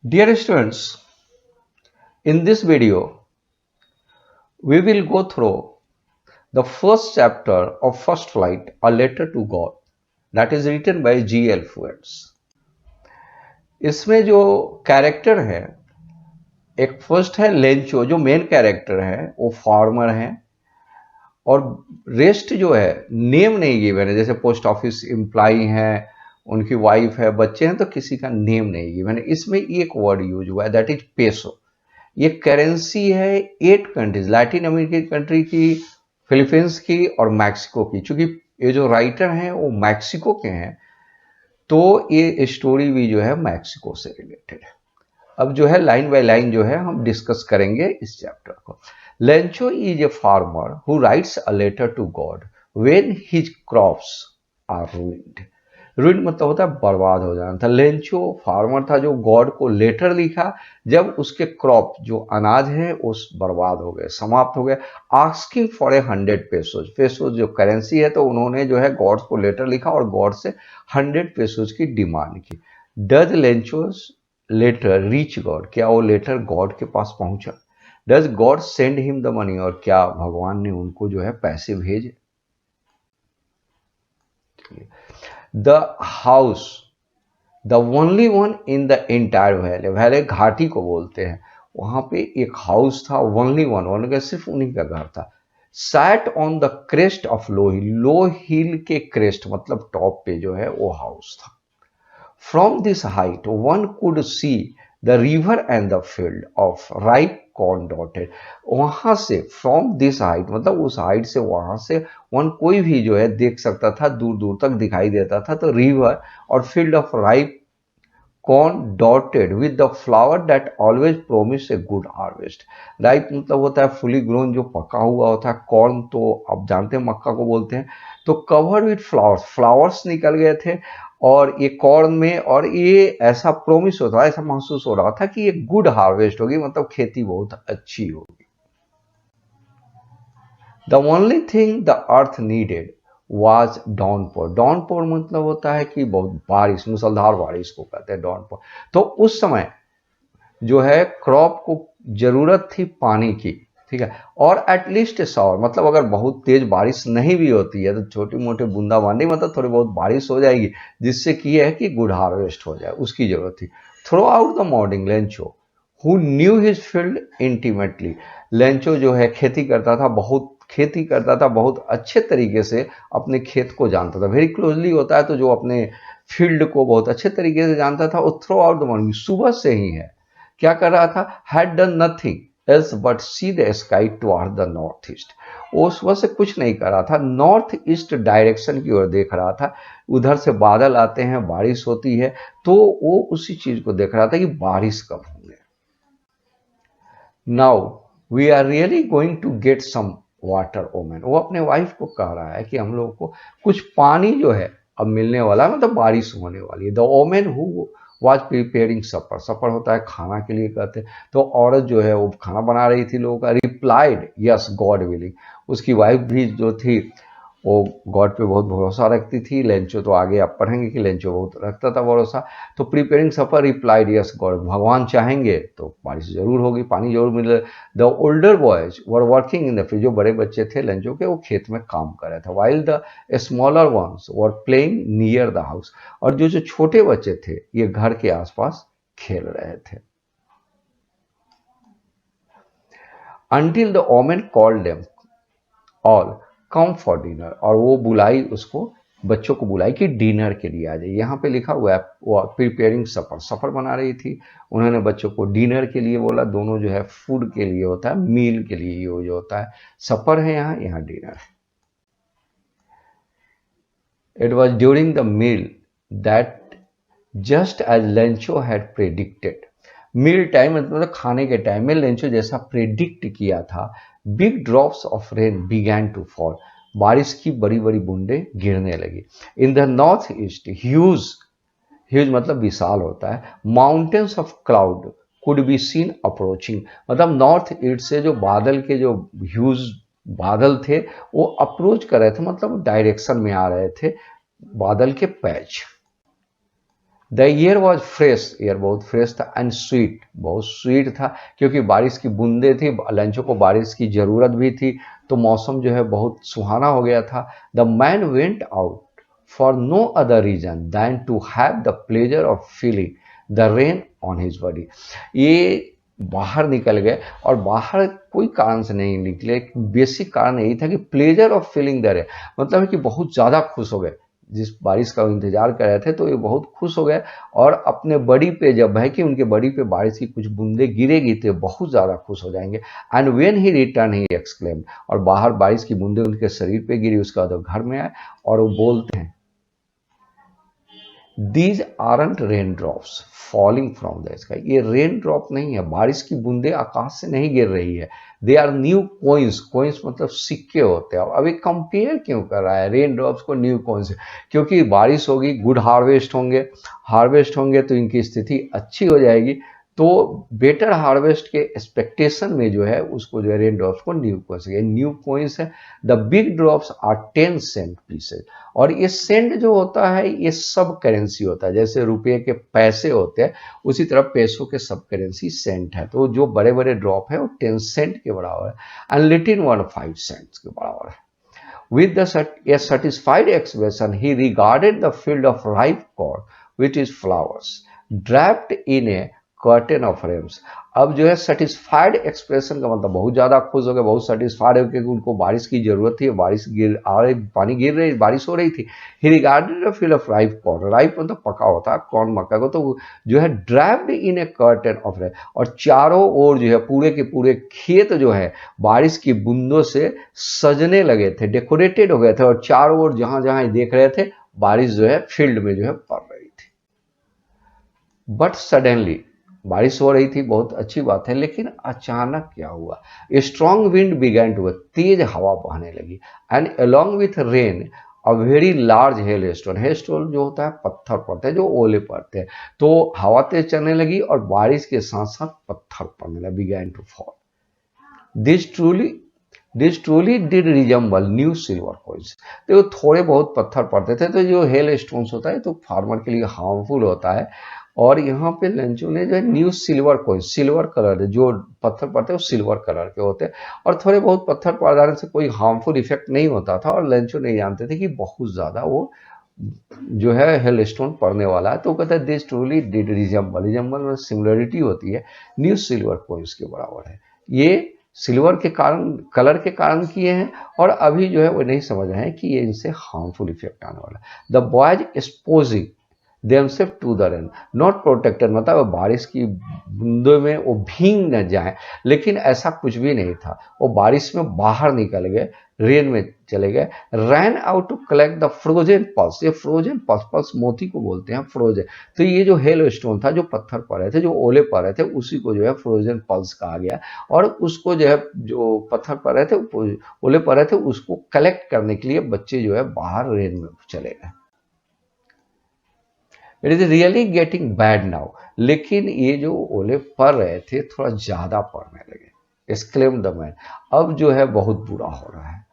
Dear students, in this video, we will go through the first chapter of First Flight, A Letter to God, that is written by G.L. Fuentes. इसमें जो character है, एक first है Lencho, जो main character है वो farmer है, और रेस्ट जो है नेम नहीं गिवन है, जैसे पोस्ट ऑफिस एम्प्लॉई है, उनकी वाइफ है, बच्चे हैं, तो किसी का नेम नहीं गिवन है। इसमें एक वर्ड यूज हुआ है, दैट इज पेसो। ये करेंसी है 8 कंट्रीज, लैटिन अमेरिकी कंट्री की, फिलीपींस की और मैक्सिको की। चूंकि ये जो राइटर हैं वो मैक्सिको के हैं, तो ये स्टोरी भी जो है मैक्सिको से रिलेटेड है। अब जो है लाइन बाय लाइन जो है हम डिस्कस करेंगे इस चैप्टर को। Lencho is a farmer who writes a letter to God when his crops are ruined. Ruined मतलब होता है बर्बाद हो जाना। था लेंचो फार्मर था जो गॉड को लेटर लिखा जब उसके क्रॉप जो अनाज है उस बर्बाद हो गए, समाप्त हो गए। आस्किंग फॉर 100 पेसोज, पेसोज जो करेंसी है, तो उन्होंने जो है गॉड को लेटर लिखा और गॉड से 100 पेसोज की डिमांड की। Does Lencho's letter reach God, क्या वो लेटर गॉड के पास पहुंचा? Does God send him the money, और क्या भगवान ने उनको जो है पैसे भेजे? The house, the only one in the entire valley, valley घाटी को बोलते हैं, वहां पे एक हाउस था, ओनली वन, उनका सिर्फ उन्हीं का घर था। Sat on the crest of low hill, low hill के क्रेस्ट मतलब टॉप पे जो है वो हाउस था। From this height, one could see the river and the field of ripe corn dotted. वहां से फ्रॉम दिस हाइट मतलब उस हाइट से, वहां से वन कोई भी जो है देख सकता था, दूर दूर तक दिखाई देता था, तो रिवर और field of ripe corn dotted with the flower that always promise a good harvest. Ripe मतलब होता है फुली ग्रोन, जो पका हुआ होता है। कॉर्न तो आप जानते हैं मक्का को बोलते हैं। तो कवर्ड विद फ्लावर्स, फ्लावर्स निकल गए थे और ये कॉर्न में, और ये ऐसा प्रोमिस होता है, ऐसा महसूस हो रहा था कि ये गुड हार्वेस्ट होगी, मतलब खेती बहुत अच्छी होगी। The only thing the earth needed was downpour. Downpour मतलब होता है कि बहुत बारिश, मूसलाधार बारिश को कहते हैं डाउनपोर। तो उस समय जो है क्रॉप को जरूरत थी पानी की, ठीक है, और एटलीस्ट शावर, मतलब अगर बहुत तेज बारिश नहीं भी होती है तो छोटी मोटी बूंदाबांदी, मतलब थोड़ी बहुत बारिश हो जाएगी, जिससे कि है कि गुड हार्वेस्ट हो जाए, उसकी जरूरत थी। Through out the morning Lencho who knew his field intimately, Lencho जो है खेती करता था, बहुत अच्छे तरीके से अपने खेत को जानता था। वेरी क्लोजली होता है, तो जो अपने फील्ड को बहुत अच्छे तरीके से जानता था, वो थ्रू आउट द मॉर्निंग, सुबह से ही है, क्या कर रहा था? Had done nothing else but see the sky toward the north east. वो सुबह से कुछ नहीं कर रहा था, नॉर्थ ईस्ट डायरेक्शन की ओर देख रहा था। उधर से बादल आते हैं, बारिश होती है, तो वो उसी चीज को देख रहा था कि बारिश कब होंगे। Now we are really going to get some water omen, वो अपने वाइफ को कह रहा है कि हम लोगों को कुछ पानी जो है अब मिलने वाला है, मतलब बारिश होने वाली है। The woman who was preparing supper, supper होता है खाना के लिए कहते हैं, तो औरत जो है वो खाना बना रही थी लोगों का। रिप्लाइड यस गॉड विलिंग, उसकी वाइफ भी जो थी वो गॉड पे बहुत भरोसा रखती थी। लेंचो तो आगे आप पढ़ेंगे कि लेंचो बहुत रखता था भरोसा। तो प्रिपेयरिंग सफर रिप्लाइड यस गॉड, भगवान चाहेंगे तो बारिश जरूर होगी, पानी जरूर मिले। The older boys were working in the field, जो बड़े बच्चे थे लेंचो के, वो खेत में काम कर रहे थे। While the smaller ones were playing near the house, और जो छोटे बच्चे थे ये घर के आसपास खेल रहे थे। Until the woman called them all come for dinner, और वो बुलाई उसको, बच्चों को बुलाई कि डिनर के लिए आ जाए। यहाँ पे लिखा हुआ है वो प्रिपेयरिंग सफर, सफर बना रही थी, उन्होंने बच्चों को डिनर के लिए बोला। दोनों जो है फूड के लिए होता है, मील के लिए यूज होता है। सफर है यहाँ डिनर है। It was during the meal that just as Lencho had predicted, meal time मतलब खाने के टाइम में लेंचो जैसा प्रेडिक्ट किया था, big drops of rain began to fall, बारिश की बड़ी बड़ी बूंदें गिरने लगी। In the north east huge, huge मतलब विशाल होता है, mountains of cloud could be seen approaching, मतलब नॉर्थ ईस्ट से जो बादल के जो ह्यूज बादल थे वो अप्रोच कर रहे थे, मतलब डायरेक्शन में आ रहे थे बादल के patch. The year was fresh, year बहुत फ्रेश था, एंड स्वीट, बहुत स्वीट था, क्योंकि बारिश की बूंदें थी, लंचों को बारिश की ज़रूरत भी थी, तो मौसम जो है बहुत सुहाना हो गया था। The man went out for no other reason than to have the pleasure of feeling the rain on his body. ये बाहर निकल गए, और बाहर कोई कारण से नहीं निकले, बेसिक कारण यही था कि pleasure of feeling the rain, मतलब है कि बहुत ज़्यादा खुश हो गए, जिस बारिश का इंतजार कर रहे थे, तो ये बहुत खुश हो गए, और अपने बड़ी पे जब है कि उनके बड़ी पे बारिश की कुछ बूंदे गिरेगी तो बहुत ज़्यादा खुश हो जाएंगे। And when he return he exclaimed, और बाहर बारिश की बूंदे उनके शरीर पे गिरी, उसके बाद वो घर में आए और वो बोलते हैं, these aren't rain drops falling from the sky, ये रेन ड्रॉप नहीं है, बारिश की बूंदे आकाश से नहीं गिर रही है, they are new coins, coins मतलब सिक्के होते हैं। अभी कंपेयर क्यों कर रहा है रेन ड्रॉप्स को न्यू कोइंस से? क्योंकि बारिश होगी, गुड हार्वेस्ट होंगे तो इनकी स्थिति अच्छी हो जाएगी, तो बेटर हार्वेस्ट के एक्सपेक्टेशन में जो है उसको जो है रेन ड्रॉप्स को न्यू कोइंस, ये न्यू कोइंस है। The big drops are 10 cent pieces, और ये सेंट जो होता है ये सब करेंसी होता है, जैसे रुपये के पैसे होते हैं उसी तरह पैसों के सब करेंसी सेंट है, तो जो बड़े बड़े ड्रॉप है वो 10 सेंट के बराबर है, एंड लिटिल वन 5 सेंट्स के बराबर है। With a satisfied expression, he regarded the field of ripe corn with its flowers, draped in a curtain of Rhames. अब जो है सेटिस्फाइड एक्सप्रेशन का मतलब बहुत ज्यादा खुश हो गए, बहुत सेटिस्फाइड है, क्योंकि उनको बारिश की जरूरत थी, बारिश गिर आ रही, पानी गिर रही, बारिश हो रही थी। ही regarded the field of ripe corn, ripe मतलब पका होता है, कॉर्न मक्का को, तो जो है draped in a curtain of rain, और चारों ओर जो है पूरे के पूरे खेत जो है बारिश की बूंदों से सजने लगे थे, डेकोरेटेड हो गए थे, और चारों ओर जहां जहां देख रहे थे बारिश जो है फील्ड में जो है पड़ रही थी। बट सडनली, बारिश हो रही थी, बहुत अच्छी बात है, लेकिन अचानक क्या हुआ? स्ट्रॉन्ग विंड बिगैन टू, तेज हवा बहने लगी, and along with rain a very large hello stone, hello stone जो होता है पत्थर पड़ते हैं, जो ओले पड़ते हैं, तो हवा तेज चलने लगी और बारिश के साथ साथ पत्थर पड़ने लगे, began to fall. This truly this truly did resemble new silver coins, तो थोड़े बहुत पत्थर पड़ते थे, तो जो हेल स्टोन्स होता है तो फार्मर के लिए हार्मफुल होता है, और यहाँ पे लंचू ने जो है new silver coin, silver colour जो पत्थर पड़ते हैं वो सिल्वर कलर के होते हैं, और थोड़े बहुत पत्थर पड़ जाने से कोई हार्मफुल इफेक्ट नहीं होता था, और लंचू नहीं जानते थे कि बहुत ज़्यादा वो जो है हेल स्टोन पड़ने वाला है, तो कहते हैं this truly did resemble, resemble में सिमिलरिटी होती है, न्यू सिल्वर कॉइन्स के बराबर है। ये सिल्वर के कारण, कलर के कारण किए हैं, और अभी जो है वो नहीं समझ रहे हैं कि ये इनसे हार्मफुल इफेक्ट आने वाला है। The boys exposing themselves to the rain, not protected, मतलब बारिश की बूंदों में वो भीग न जाए, लेकिन ऐसा कुछ भी नहीं था, वो बारिश में बाहर निकल गए, रेन में चले गए, ran out to collect the frozen pearls, ये फ्रोजन पल्स, पल्स मोती को बोलते हैं फ्रोजन, तो ये जो हेल स्टोन था, जो पत्थर पड़ रहे थे, जो ओले पड़ रहे थे, उसी को जो है फ्रोजन पल्स कहा गया, और उसको जो है जो पत्थर पड़ रहे थे, ओले पड़ रहे थे, उसको कलेक्ट करने के लिए बच्चे जो है बाहर रेन में चले गए। It is really getting bad now, लेकिन ये जो ओले पड़ रहे थे थोड़ा ज्यादा पड़ने लगे, एक्सक्लेम द मैन, अब जो है बहुत बुरा हो रहा है।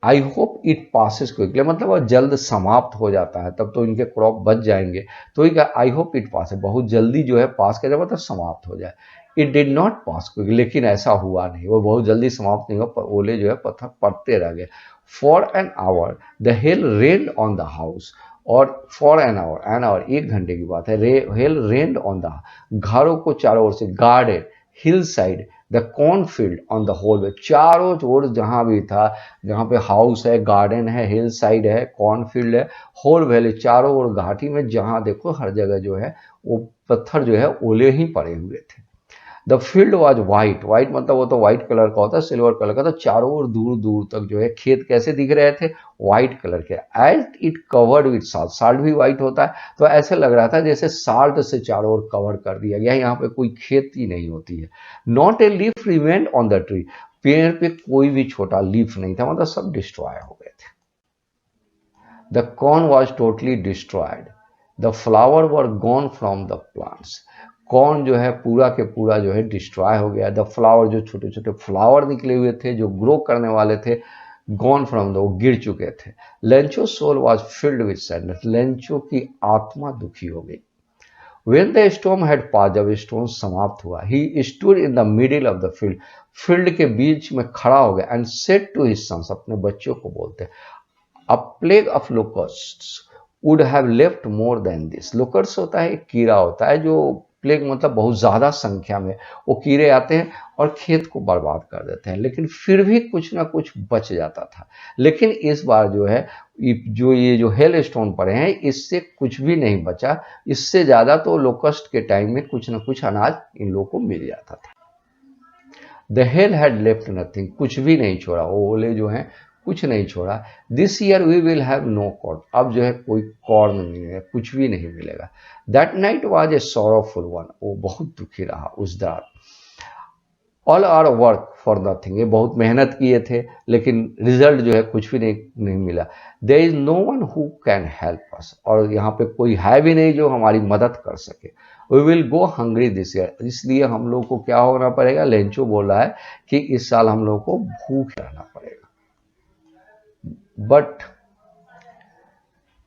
I hope it passes quickly, मतलब वह जल्द समाप्त हो जाता है, तब तो इनके क्रॉप बच जाएंगे, तो आई होप इट पास, बहुत जल्दी जो है पास कर जाए, मतलब समाप्त हो जाए। It did not pass quickly, लेकिन ऐसा हुआ नहीं, वो बहुत जल्दी समाप्त नहीं हुआ, ओले जो है पत्थर पड़ते रह गए। For an hour the hell rained on the house, और फॉर एन आवर 1 घंटे की बात है, हेल रेन्ड ऑन द, घरों को चारों ओर से, garden, hillside, the cornfield on the whole way, चारों ओर जहां भी था, जहां पे हाउस है, गार्डन है, हिल साइड है, कॉर्न फील्ड है, होल वैली, चारों ओर घाटी में जहां देखो हर जगह जो है वो पत्थर जो है ओले ही पड़े हुए थे। The field was white, white मतलब वो तो व्हाइट कलर का होता है, सिल्वर कलर का, तो चारों ओर दूर दूर तक जो है खेत कैसे दिख रहे थे, व्हाइट कलर के, as it covered with salt, salt भी व्हाइट होता है, तो ऐसे लग रहा था जैसे साल्ट से चारों ओर कवर कर दिया गया, यहाँ पे कोई खेती नहीं होती है। Not a leaf remained on the tree, पेड़ पे कोई भी छोटा लीफ नहीं था, मतलब सब डिस्ट्रॉय हो गए थे। The corn was totally destroyed, the flower were gone from the plants, corn जो है पूरा के पूरा जो है डिस्ट्रॉय हो गया। द फ्लावर, जो छोटे छोटे फ्लावर निकले हुए थे जो ग्रो करने वाले थे गॉन फ्रॉम द, वो गिर चुके थे। Lencho soul was filled with sadness, Lencho की आत्मा दुखी हो गई। When the storm had passed, जब स्टॉर्म समाप्त हुआ, he stood in the middle of the field, field के बीच में खड़ा हो गया, and said to his sons, अपने बच्चों को बोलते, a plague of locusts would have left more than this. लोकर्स होता है, एक कीड़ा होता है, जो प्लेग मतलब बहुत ज़्यादा संख्या में वो कीड़े आते हैं और खेत को बर्बाद कर देते हैं, लेकिन फिर भी कुछ ना कुछ बच जाता था। लेकिन इस बार जो है, ये जो हेल स्टोन पड़े हैं, इससे कुछ भी नहीं बचा। इससे ज़्यादा तो लोकस्ट के टाइम में कुछ ना कुछ अनाज इन लोगों को मिल जाता था। The hell had left nothing, कुछ भी नहीं छोड़ा, वो ओले जो हैं कुछ नहीं छोड़ा। This year we will have no corn, अब जो है कोई कॉर्न नहीं मिलेगा, कुछ भी नहीं मिलेगा। That night was a sorrowful one, वो बहुत दुखी रहा उस रात। All our work for nothing, ये बहुत मेहनत किए थे लेकिन रिजल्ट जो है कुछ भी नहीं मिला। There is no one who can help us, और यहाँ पे कोई है भी नहीं जो हमारी मदद कर सके। We will go hungry this year, इसलिए हम लोग को क्या होना पड़ेगा, लेंचो बोल रहा है कि इस साल हम लोग को भूख रहना पड़ेगा। But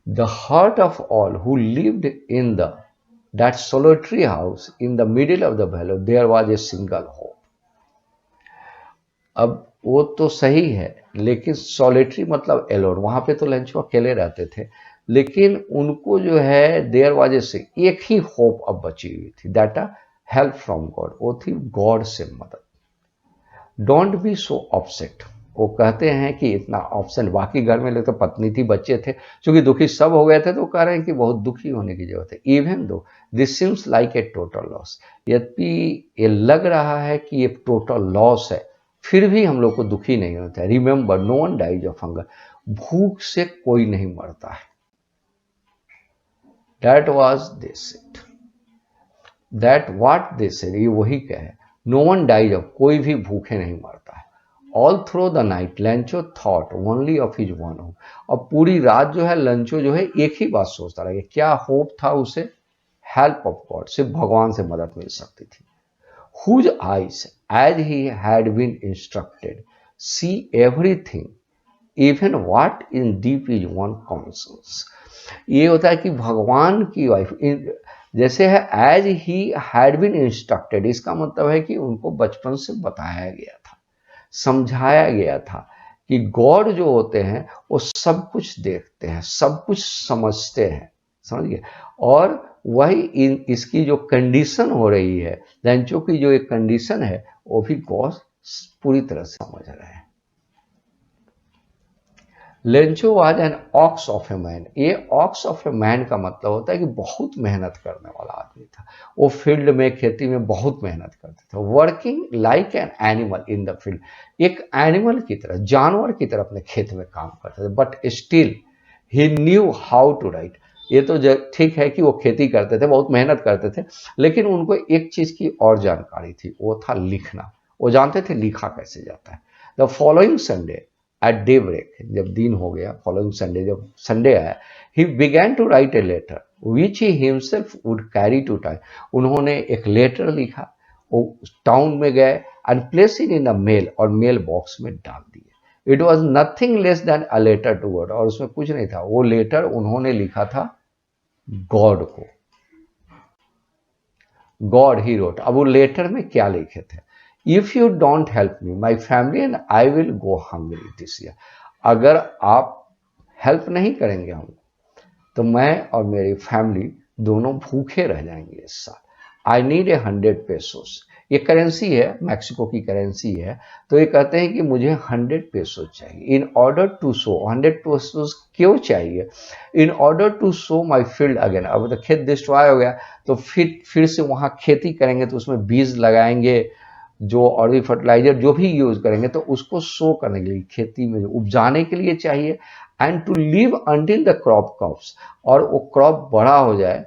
the heart of all who lived in that solitary house in the middle of the valley, there was a single hope. अब वो तो सही है, लेकिन सॉलिटरी मतलब एलोन, वहां पे तो लेंचो अकेले रहते थे, लेकिन उनको जो है देयर वाज से एक ही होप अब बची हुई थी, that a help from God, वो थी गॉड से मदद। डोंट बी सो अपसेट, वो कहते हैं कि इतना ऑप्शन, बाकी घर में लोग तो पत्नी थी, बच्चे थे, क्योंकि दुखी सब हो गए थे, तो कह रहे हैं कि बहुत दुखी होने की जरूरत है। Even though this seems like a total loss, यद्यपि ये लग रहा है कि ये टोटल लॉस है, फिर भी हम लोग को दुखी नहीं होता है। Remember no one dies of hunger, भूख से कोई नहीं मरता है। That was this it, that what this it, ये वही कहे, नो वन डाइज ऑफ, कोई भी भूखे नहीं मरता है। All through the night Lencho thought only of his one hope, और पूरी रात जो है लेंचो जो है एक ही बात सोचता रहा, क्या होप था उसे, हेल्प ऑफ गॉड, सिर्फ भगवान से मदद मिल सकती थी। Whose eyes as he had been instructed see everything even what in deep is one conscience, ये होता है कि भगवान की वाइफ जैसे है, as he had been instructed, इसका मतलब है कि उनको बचपन से बताया गया था, समझाया गया था कि गॉड जो होते हैं वो सब कुछ देखते हैं, सब कुछ समझते हैं, समझिए। और वही इसकी जो कंडीशन हो रही है, लेंचो की जो एक कंडीशन है, वो भी गॉड पूरी तरह से समझ रहे हैं। Lencho was an ox of a man, ये ऑक्स ऑफ ए मैन का मतलब होता है कि बहुत मेहनत करने वाला आदमी था, वो फील्ड में, खेती में बहुत मेहनत करते थे। Working like an animal in the field, एक एनिमल की तरह, जानवर की तरह अपने खेत में काम करते थे। But still he knew how to write, ये तो ठीक है कि वो खेती करते थे, बहुत मेहनत करते थे, लेकिन उनको एक चीज की और जानकारी थी, वो था लिखना। वो जानते थे लिखा कैसे जाता है। The following Sunday at daybreak, जब दिन हो गया, फॉलोइंग संडे जब संडे आया, he began to write a letter which he himself would carry to town, उन्होंने एक लेटर लिखा, वो टाउन में गए and place it in a mail, और मेल बॉक्स में डाल दिए। It was nothing less than a letter to God, और उसमें कुछ नहीं था, वो लेटर उन्होंने लिखा था गॉड को, गॉड ही रोट। अब वो लेटर में क्या लिखे थे, if you don't help me my family and I will go hungry this year, अगर आप हेल्प नहीं करेंगे हम, तो मैं और मेरी फैमिली दोनों भूखे रह जाएंगे इस साल। आई नीड 100 पेसोस, ये करेंसी है, मैक्सिको की करेंसी है, तो ये कहते हैं कि मुझे 100 पेसोस चाहिए in order to sow. 100 pesos क्यों चाहिए, in order to sow my field again. अब तो खेत डिस्ट्रॉय हो गया, तो फिर से वहां खेती करेंगे, तो उसमें बीज लगाएंगे, जो और भी फर्टिलाइजर जो भी यूज करेंगे, तो उसको शो करने के लिए, खेती में उपजाने के लिए चाहिए। And to live until the crop comes, और वो क्रॉप बड़ा हो जाए,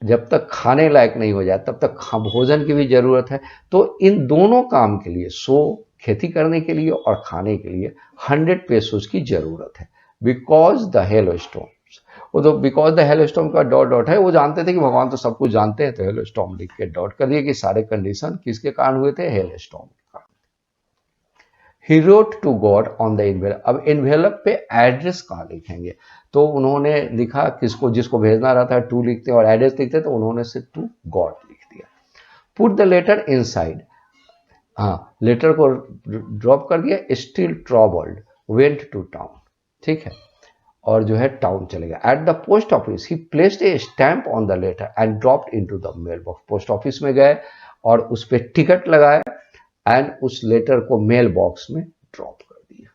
जब तक खाने लायक नहीं हो जाए तब तक भोजन की भी जरूरत है। तो इन दोनों काम के लिए, खेती करने के लिए और खाने के लिए 100 पेसोस की जरूरत है। बिकॉज द हेल स्टॉर्म, वो तो बिकॉज द हेल स्टॉर्म का डॉट डॉट है, वो जानते थे कि भगवान तो सब कुछ जानते हैं, तो हेल स्टॉर्म लिख के डॉट कर दिए कि सारे कंडीशन किसके कारण हुए थे, हेल स्टॉर्म के कारण। He wrote to God on the envelope. अब एनवेलप पे एड्रेस कहाँ लिखेंगे, तो उन्होंने लिखा किसको, जिसको भेजना रहता है टू लिखते और एड्रेस लिखते, तो उन्होंने से टू गॉड लिख दिया। पुट द लेटर इनसाइड, हाँ लेटर को ड्रॉप कर दिया। Still troubled went to town, ठीक है, और जो है टाउन चले गए। At the post office he placed a stamp on the letter and dropped into the mail box. Post office में गए और उस पर टिकट लगाए एंड उस लेटर को मेल बॉक्स में ड्रॉप कर दिया।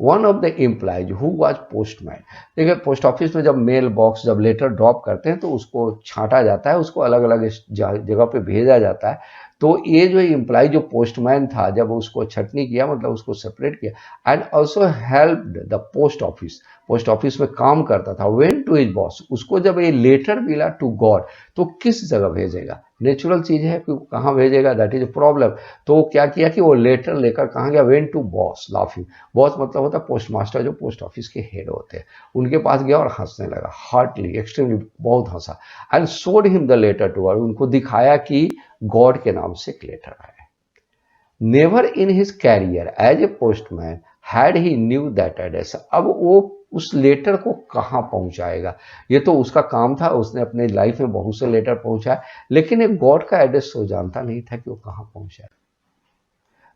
One of the employees who was postman, देखिए पोस्ट ऑफिस में जब मेल बॉक्स, जब लेटर ड्रॉप करते हैं तो उसको छांटा जाता है, उसको अलग अलग जगह पे भेजा जाता है। तो ये जो एम्प्लॉय जो पोस्टमैन था, जब उसको छटनी किया, मतलब उसको सेपरेट किया, and also helped the post office, post office में काम करता था। वेन टू हिज बॉस, उसको जब ये लेटर मिला टू गॉड, तो किस जगह भेजेगा, नेचुरल चीज है कि कहाँ भेजेगा, दैट इज अ प्रॉब्लम। तो वो क्या किया कि वो लेटर लेकर कहाँ गया, went to boss laughing, boss मतलब होता है पोस्ट मास्टर, जो पोस्ट ऑफिस के हेड होते हैं, उनके पास गया और हंसने लगा, हार्टली, एक्सट्रीमली, बहुत हंसा। And showed him the letter to God, उनको दिखाया कि गॉड के नाम से एक लेटर आया। Never in his career as a postman had he knew that address. अब वो उस लेटर को कहाँ पहुंचाएगा, ये तो उसका काम था, उसने अपने लाइफ में बहुत से लेटर पहुंचाए, लेकिन एक गॉड का एड्रेस वो जानता नहीं था कि वो कहाँ पहुंचाए।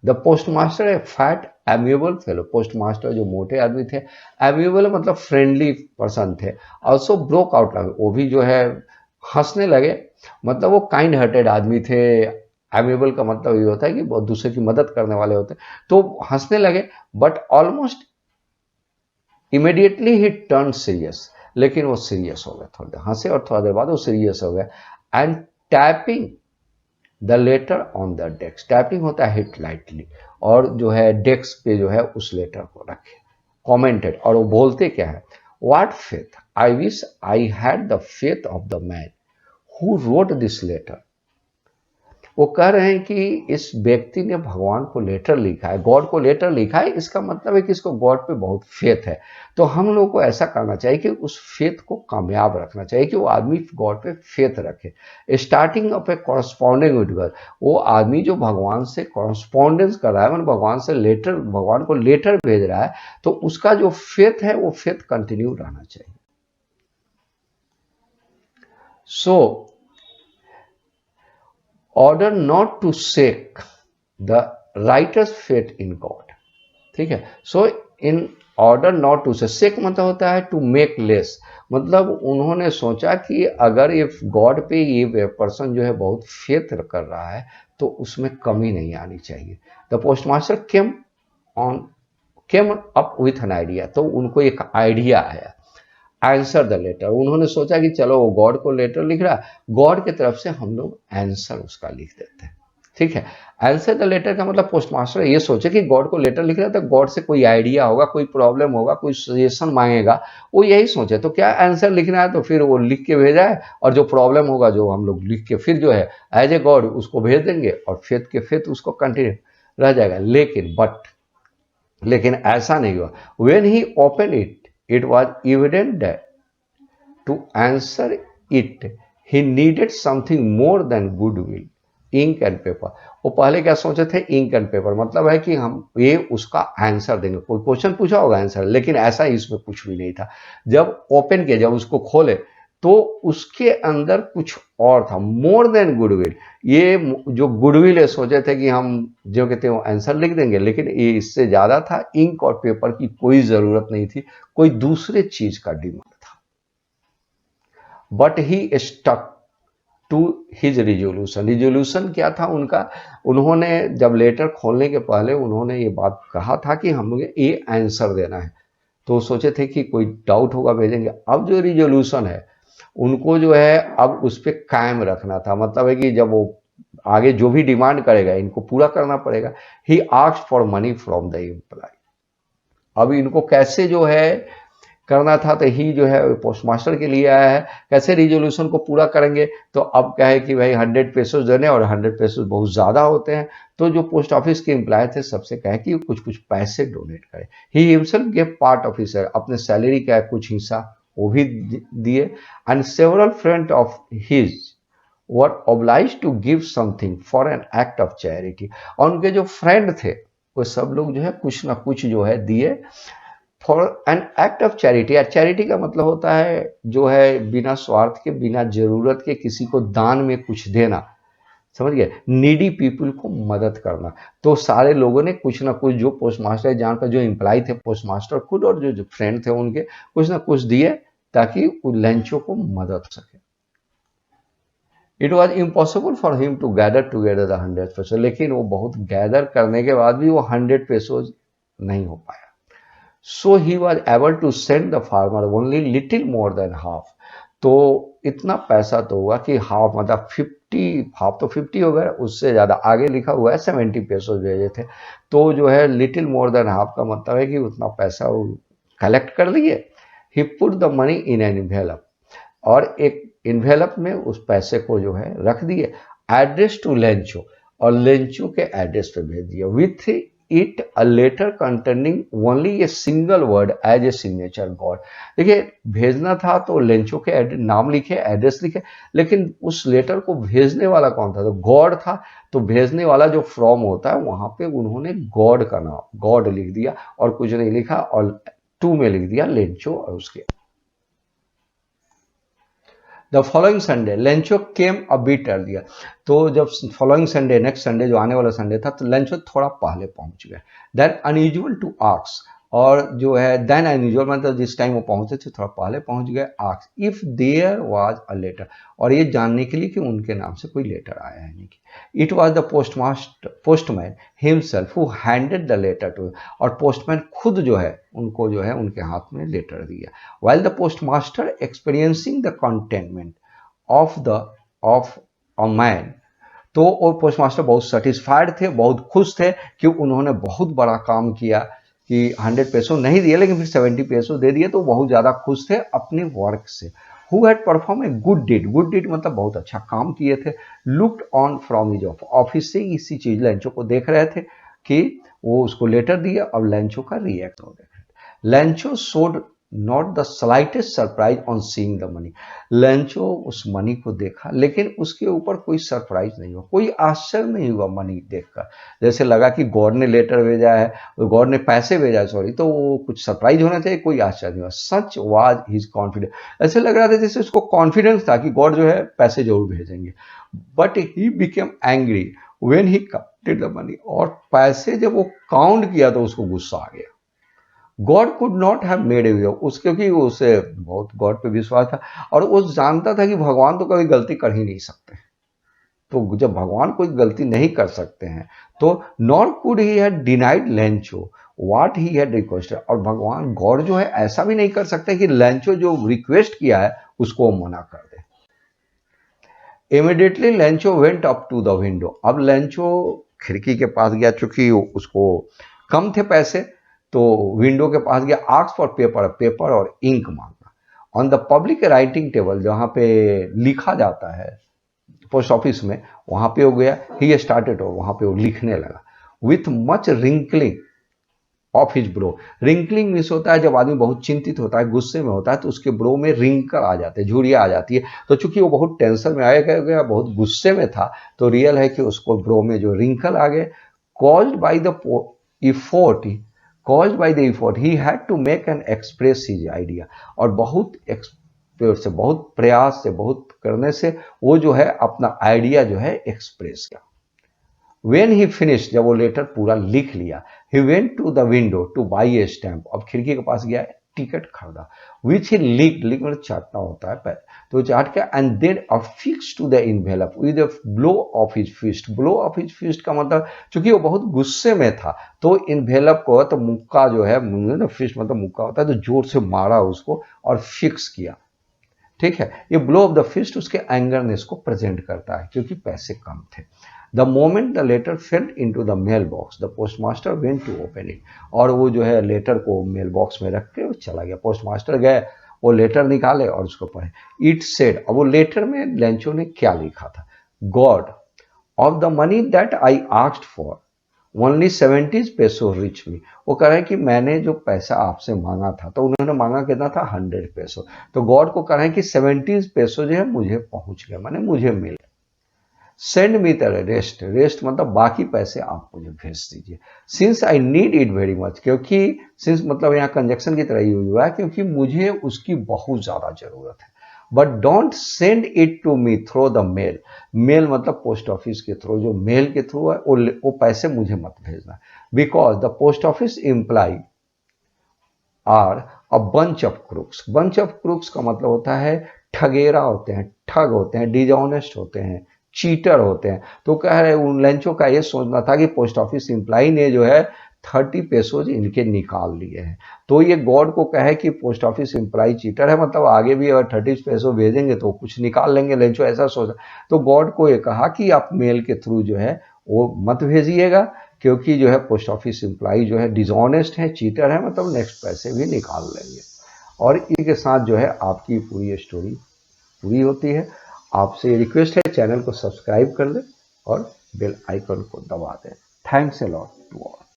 The postmaster a fat amiable fellow, postmaster जो मोटे आदमी थे, एम्यूएबल मतलब फ्रेंडली पर्सन थे, ऑल्सो ब्रोक आउट लगे, वो भी जो है हंसने लगे, मतलब वो काइंड हार्टेड आदमी थे। एम्यूएबल का मतलब ये होता है कि बहुत दूसरे की मदद करने वाले होते, तो हंसने लगे। But almost immediately he turn serious, लेकिन वो सीरियस हो गए, थोड़ी देर हंसे और थोड़ा देर बाद वो सीरियस हो गए। And tapping the later on the desk, tapping होता है हिट लाइटली, और जो है डेस्क पे जो है उस लेटर को रखे, कॉमेंटेड, और वो बोलते क्या है, what faith, I wish I had the faith of the man who wrote this letter. वो कह रहे हैं कि इस व्यक्ति ने भगवान को लेटर लिखा है, गॉड को लेटर लिखा है, इसका मतलब है कि इसको गॉड पे बहुत फेथ है। तो हम लोगों को ऐसा करना चाहिए कि उस फेथ को कामयाब रखना चाहिए, कि वो आदमी गॉड पे फेथ रखे। Starting of A corresponding with God, वो आदमी जो भगवान से कॉरस्पॉन्डेंस कर रहा है, मतलब भगवान से लेटर, भगवान को लेटर भेज रहा है, तो उसका जो फेथ है वो फेथ कंटिन्यू रहना चाहिए। So order not to shake the writer's faith in God, ठीक है। So in order not to shake मतलब होता है टू मेक लेस, मतलब उन्होंने सोचा कि अगर ये गॉड पे ये पर्सन जो है बहुत फेथ कर रहा है, तो उसमें कमी नहीं आनी चाहिए। The postmaster came up with an idea, तो उनको एक आइडिया आया। आंसर द लेटर, उन्होंने सोचा कि चलो वो गॉड को लेटर लिख रहा है, गॉड की तरफ से हम लोग आंसर उसका लिख देते हैं, ठीक है। आंसर द लेटर का मतलब पोस्टमास्टर ये सोचे कि गॉड को लेटर लिख रहा है, तो गॉड से कोई आइडिया होगा, कोई प्रॉब्लम होगा, कोई सजेशन मांगेगा, वो यही सोचे, तो क्या आंसर लिखना है, तो फिर वो लिख के भेजा है, और जो प्रॉब्लम होगा जो हम लोग लिख के फिर जो है एज ए गॉड उसको भेज देंगे, और फेथ के फेथ उसको कंटिन्यू रह जाएगा। लेकिन ऐसा नहीं हुआ। When he open it was evident that to answer it he needed something more than goodwill, ink and paper. वो पहले क्या सोचे थे, इंक एंड पेपर, मतलब है कि हम ये उसका आंसर देंगे, कोई क्वेश्चन पूछा होगा आंसर, लेकिन ऐसा इसमें कुछ भी नहीं था। जब ओपन किया, जब उसको खोले, तो उसके अंदर कुछ और था, मोर देन गुडविल। ये जो गुडविल है, सोचे थे कि हम जो कहते हैं वो आंसर लिख देंगे, लेकिन ये इससे ज्यादा था, इंक और पेपर की कोई जरूरत नहीं थी, कोई दूसरे चीज का डिमांड था। But he stuck to his resolution, resolution क्या था उनका, उन्होंने जब लेटर खोलने के पहले उन्होंने ये बात कहा था कि हम लोग ये आंसर देना है, तो सोचे थे कि कोई डाउट होगा भेजेंगे। अब जो रिजोल्यूशन है उनको जो है अब उस पर कायम रखना था, मतलब है कि जब वो आगे जो भी डिमांड करेगा इनको पूरा करना पड़ेगा। He asked for money from the employ, अब इनको कैसे जो है करना था, तो ही जो है पोस्टमास्टर के लिए आया है, कैसे रिजोल्यूशन को पूरा करेंगे। तो अब क्या है कि भाई 100 पेसोस देने, और 100 पेसोस बहुत ज़्यादा होते हैं, तो जो पोस्ट ऑफिस के एम्प्लॉय थे सबसे कहे कि कुछ कुछ पैसे डोनेट करें। He himself gave part of his, अपने सैलरी का कुछ हिस्सा वो भी दिए। And several friend of his were obliged to give something for an act of charity. और उनके जो फ्रेंड थे वो सब लोग जो है कुछ ना कुछ जो है दिए for an act of charity. Charity का मतलब होता है जो है बिना स्वार्थ के, बिना जरूरत के किसी को दान में कुछ देना, समझ गए, नीडी पीपल को मदद करना। तो सारे लोगों ने कुछ ना कुछ, जो पोस्ट मास्टर जहाँ पर जो एम्प्लॉय थे पोस्ट मास्टर खुद और जो फ्रेंड थे उनके, कुछ ना कुछ दिए ताकि लेंचो को मदद हो सके। It was impossible for him to gather together the 100 pesos, लेकिन वो बहुत गैदर करने के बाद भी वो 100 पैसो नहीं हो पाया। So he was able to send the farmer only little more than half. तो इतना पैसा तो हुआ कि हाफ मतलब 50, हाफ तो 50 हो गया, उससे ज़्यादा आगे लिखा हुआ है 70 पैसो भेजे थे। तो जो है लिटिल मोर देन हाफ का मतलब है कि उतना पैसा वो कलेक्ट कर लिए। He put the money in an envelope, और एक इन्वेलप में उस पैसे को जो है रख दिए, एड्रेस टू लेंचो, और लेंचो के एड्रेस पे भेज दिया। With it a letter containing only a single word as a signature God. देखिए भेजना था तो लेंचो के नाम लिखे, एड्रेस लिखे, लेकिन उस लेटर को भेजने वाला कौन था? तो गॉड था। तो भेजने वाला जो फ्रॉम होता है वहां पे उन्होंने गॉड का नाम, गॉड लिख दिया और कुछ नहीं लिखा, और टू में लिख दिया लेंचो। और उसके the following Sunday Lencho came a bit earlier. तो जब फॉलोइंग संडे, नेक्स्ट संडे जो आने वाला संडे था, तो लेंचो थोड़ा पहले पहुंच गए। देन अनयूजुअल टू आस्क, और जो है देन अनयूजुअल मतलब जिस टाइम वो पहुंचे थे थोड़ा पहले पहुंच गए। Ask if there was a letter, और ये जानने के लिए कि उनके नाम से कोई लेटर आया है नहीं। It was the postman himself who handed the letter to, और पोस्टमैन खुद जो है उनको जो है उनके हाथ में लेटर दिया। while the postmaster experiencing the contentment of a man, तो और पोस्टमास्टर बहुत सेटिस्फाइड थे, बहुत खुश थे कि उन्होंने बहुत बड़ा काम किया, कि 100 पैसों नहीं दिए लेकिन फिर 70 पैसों दे दिए, तो बहुत ज़्यादा खुश थे अपने वर्क से। Who had perform a good deed, good deed मतलब बहुत अच्छा काम किए थे। Looked on from his office से इसी चीज लेंचो को देख रहे थे कि वो उसको लेटर दिया, और लेंचो का रिएक्ट हो रहा है। Lencho showed not the slightest surprise on seeing the money. Lencho उस मनी को देखा लेकिन उसके ऊपर कोई सरप्राइज नहीं हुआ, कोई आश्चर्य नहीं हुआ मनी देखकर। जैसे लगा कि गॉड ने लेटर भेजा है, गॉड ने पैसे भेजा है, सॉरी, तो वो कुछ सरप्राइज होना चाहिए, कोई आश्चर्य नहीं हुआ। सच वाज हिज कॉन्फिडेंस, ऐसे लग रहा था जैसे उसको कॉन्फिडेंस था कि गॉड जो है पैसे जरूर भेजेंगे। But he became angry when he counted the money, और पैसे जब वो काउंट किया तो उसको गुस्सा आ गया। God could not have made a way, उस क्योंकि उसे बहुत गॉड पे विश्वास था, और वो जानता था कि भगवान तो कभी गलती कर ही नहीं सकते। तो जब भगवान कोई गलती नहीं कर सकते हैं, तो nor could he had denied Lencho what he had requested, और भगवान गॉड जो है ऐसा भी नहीं कर सकते कि लेंचो जो रिक्वेस्ट किया है उसको मना कर दे। Immediately Lencho went up to the window, अब लेंचो खिड़की के पास गया, चूंकि उसको कम थे पैसे, तो विंडो के पास गया। आस्क फॉर पेपर, पेपर और इंक मांगा। On the public writing table, जहां पे लिखा जाता है पोस्ट ऑफिस में, वहां पे हो गया। ही स्टार्टेड, और वहां पे वो लिखने लगा। With much wrinkling of his bro, wrinkling means होता है जब आदमी बहुत चिंतित होता है, गुस्से में होता है, तो उसके ब्रो में रिंकल आ जाते हैं, झुर्रियां आ जाती है। तो चूंकि वो बहुत टेंशन में आया गया, बहुत गुस्से में था, तो रियल है कि उसको ब्रो में जो रिंकल आ गए। Caused by the effort, caused by the effort he had to make and express his idea, और बहुत से, बहुत प्रयास से, बहुत करने से वो जो है अपना आइडिया जो है एक्सप्रेस किया। When he finished, जब वो लेटर पूरा लिख लिया, he went to the window to buy a stamp, अब खिड़की के पास गया, टिकट खरीदा। which he licked, लिक मतलब चाटना होता है पैर, तो चाट के, and then affixed to the envelope with a blow of his fist, blow of his fist का मतलब चूंकि वो बहुत गुस्से में था, तो इन्वेलप को, तो मुक्का जो है, फिस्ट मतलब मुक्का होता है, तो जोर से मारा उसको और फिक्स किया। ठीक है, ये ब्लो ऑफ द फिस्ट उसके एंगरनेस को प्रेजेंट करता है, क्योंकि पैसे कम थे। The moment the letter fell into the mail box, the postmaster went to open it, और वो जो है लेटर को मेल बॉक्स में रख के वो चला गया। पोस्टमास्टर गए, वो लेटर निकाले और उसको पढ़े। इट सेड, अब वो लेटर में लेंचो ने क्या लिखा था? God of the money that I asked for only 70 पैसो रिच मी। वो कह रहे हैं कि मैंने जो पैसा आपसे मांगा था, तो उन्होंने मांगा कितना था? 100 पैसो। तो गॉड को कह रहे हैं कि 70 पैसो जो है मुझे पहुंच गया, माने मुझे मिले। सेंड मी द रेस्ट मतलब बाकी पैसे आप मुझे भेज दीजिए। Since I need it very much, क्योंकि सिंस मतलब यहाँ कंजक्शन की तरह यूज हुआ है, क्योंकि मुझे उसकी बहुत ज़्यादा ज़रूरत है। But don't send it to me through the mail. Mail मतलब पोस्ट ऑफिस के थ्रू, जो मेल के थ्रू है वो पैसे मुझे मत भेजना, because the post office employ are a bunch of crooks. Bunch of crooks का मतलब होता है ठगेरा होते हैं, ठग होते हैं, डिजॉनेस्ट होते हैं, चीटर होते हैं। तो कह रहे उन लंचों का ये सोचना था कि पोस्ट ऑफिस एम्प्लॉय ने जो है 30 पेसोज इनके निकाल लिए हैं, तो ये गॉड को कहे कि पोस्ट ऑफिस एम्प्लॉय चीटर है, मतलब आगे भी अगर 30 पेसो भेजेंगे तो कुछ निकाल लेंगे लंचो, ऐसा सोचा। तो गॉड को ये कहा कि आप मेल के थ्रू जो है वो मत भेजिएगा, क्योंकि जो है पोस्ट ऑफिस एम्प्लॉय जो है डिसऑनेस्ट है, चीटर है, मतलब नेक्स्ट पैसे भी निकाल लेंगे। और इनके साथ जो है आपकी पूरी स्टोरी पूरी होती है। आपसे रिक्वेस्ट है चैनल को सब्सक्राइब कर लें और बेल आइकन को दबा दें। Thanks a lot to all.